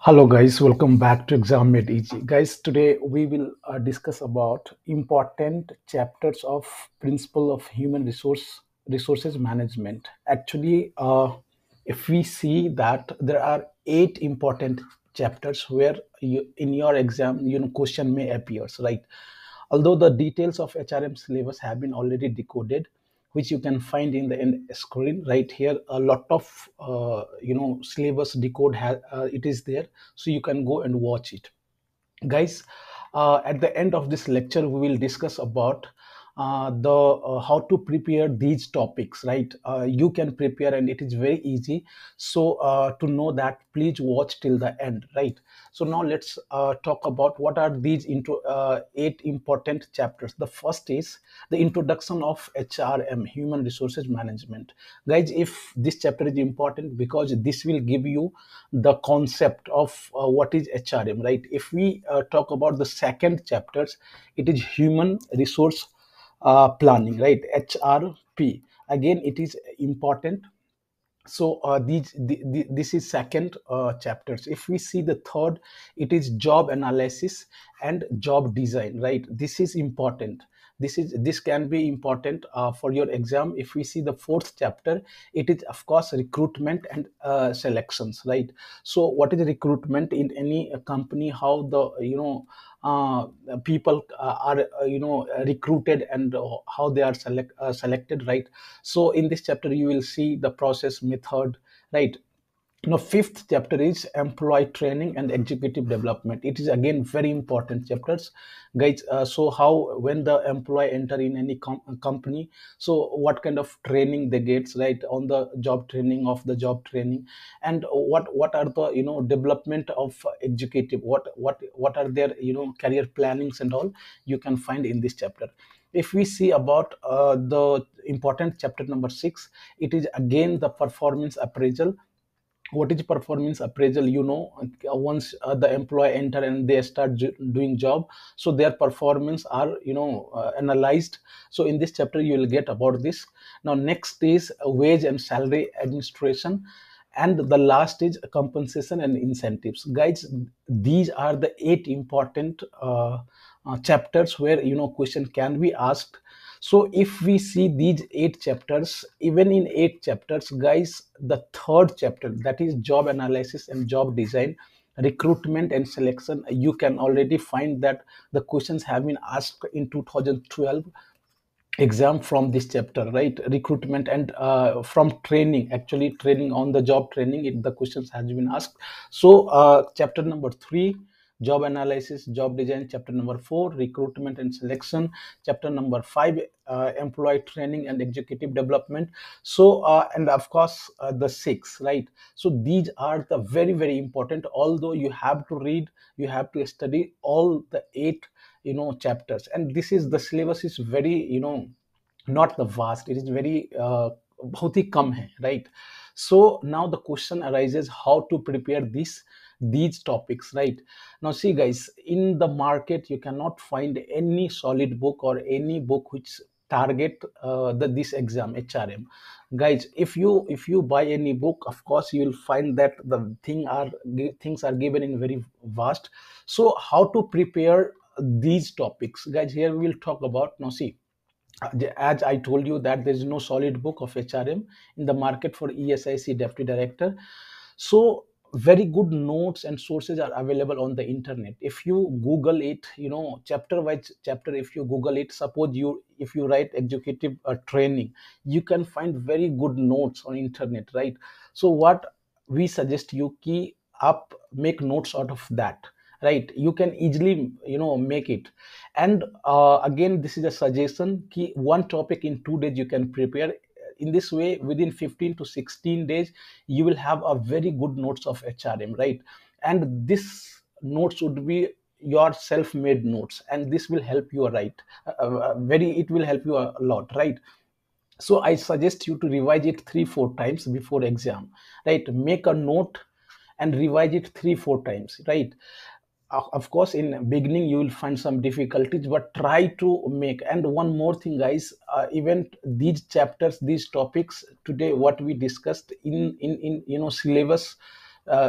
Hello guys, welcome back to Exam Made Easy. Guys, today we will discuss about important chapters of Principle of Human Resources Management. Actually, if we see that there are 8 important chapters where in your exam, question may appears, right? Although the details of HRM syllabus have been already decoded, which you can find in the end screen right here, a lot of syllabus decode it is there, so you can go and watch it, guys. At the end of this lecture we will discuss about the how to prepare these topics, right? You can prepare and it is very easy. So to know that, please watch till the end, right? So now let's talk about what are these into 8 important chapters. The first is the introduction of HRM, human resources management. Guys, if this chapter is important because this will give you the concept of what is HRM, right? If we talk about the second chapters, it is human resource planning, right? HRP. Again, it is important. So this is second chapters. If we see the third, it is job analysis and job design, right? This is important. This can be important for your exam. If we see the fourth chapter, it is of course recruitment and selections, right? So what is recruitment in any company, how the uh, people are recruited, and how they are selected, right? So in this chapter you will see the process method, right? Now fifth chapter is employee training and executive development. It is again very important chapters, guys. So how, when the employee enter in any company, so what kind of training they get, right? On the job training, of the job training, and what are the development of executive, what are their career plannings and all, you can find in this chapter. If we see about the important chapter number 6, it is again the performance appraisal. What is performance appraisal? Once the employee enter and they start doing job, so their performance are analyzed. So in this chapter you will get about this. Now next is wage and salary administration, and the last is compensation and incentives, guys. These are the 8 important chapters where question can be asked. So if we see these 8 chapters, even in 8 chapters, guys, the third chapter, that is job analysis and job design, recruitment and selection, you can already find that the questions have been asked in 2012 exam from this chapter, right? Recruitment and from training, actually training, on the job training, the questions has been asked. So chapter number 3, job analysis, job design. Chapter number 4, recruitment and selection. Chapter number 5, employee training and executive development. So and of course the 6, right? So these are the very very important. Although you have to read, you have to study all the 8 chapters, and this is the syllabus is very not the vast, it is very बहुत ही कम है, right? So now the question arises, how to prepare these topics, right? Now see guys, in the market you cannot find any solid book or any book which target this exam HRM, guys. If you buy any book, of course you will find that the things are given in very vast. So how to prepare these topics, guys? Here we will talk about. Now see, as I told you that there is no solid book of HRM in the market for ESIC Deputy Director. So very good notes and sources are available on the internet. If you Google it, chapter wise chapter, if you Google it, suppose if you write executive training, you can find very good notes on internet, right? So what we suggest you, key up, make notes out of that, right? You can easily make it. And again, this is a suggestion, key one topic in 2 days you can prepare. In this way, within 15 to 16 days you will have a very good notes of HRM, right? And this notes would be your self-made notes, and this will help you, right? Very, it will help you a lot, right? So I suggest you to revise it 3 4 times before exam, right? Make a note and revise it 3 4 times, right? Of course in beginning you will find some difficulties, but try to make. And one more thing, guys, even these chapters, these topics today what we discussed in syllabus,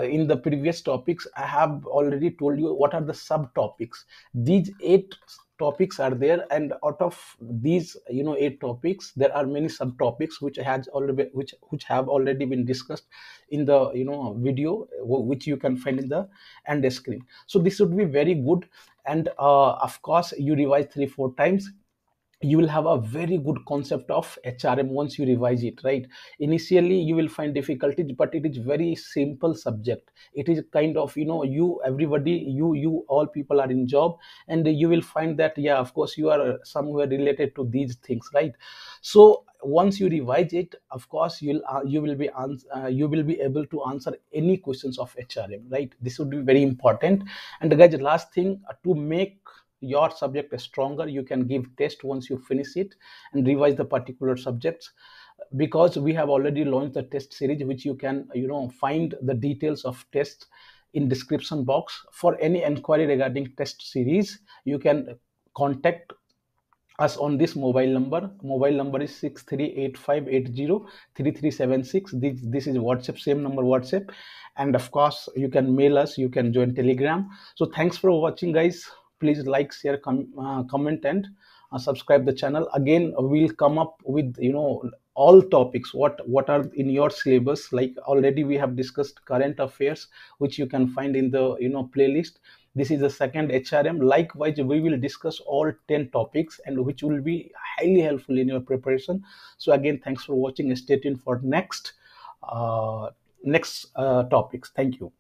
in the previous topics, I have already told you what are the subtopics. These 8 topics are there, and out of these, 8 topics, there are many subtopics which have already been discussed in the video, which you can find in the end screen. So this would be very good, and of course, you revise 3 4 times, you will have a very good concept of HRM once you revise it, right? Initially you will find difficulties, but it is very simple subject. It is kind of, you everybody, you all people are in job, and you will find that, yeah, of course, you are somewhere related to these things, right? So once you revise it, of course, you will be able to answer any questions of HRM, right? This would be very important. And guys, last thing, to make your subject stronger, you can give test once you finish it and revise the particular subjects, because we have already launched the test series, which you can find the details of test in description box. For any inquiry regarding test series, you can contact us on this mobile number is 6385803376. This is WhatsApp, same number WhatsApp. And of course, you can mail us, you can join Telegram. So thanks for watching, guys. Please like, share, comment, and subscribe the channel. Again, we'll come up with all topics what are in your syllabus. Like already we have discussed current affairs, which you can find in the playlist. This is the second HRM. Likewise, we will discuss all 10 topics, and which will be highly helpful in your preparation. So again, thanks for watching. Stay tuned for next topics. Thank you.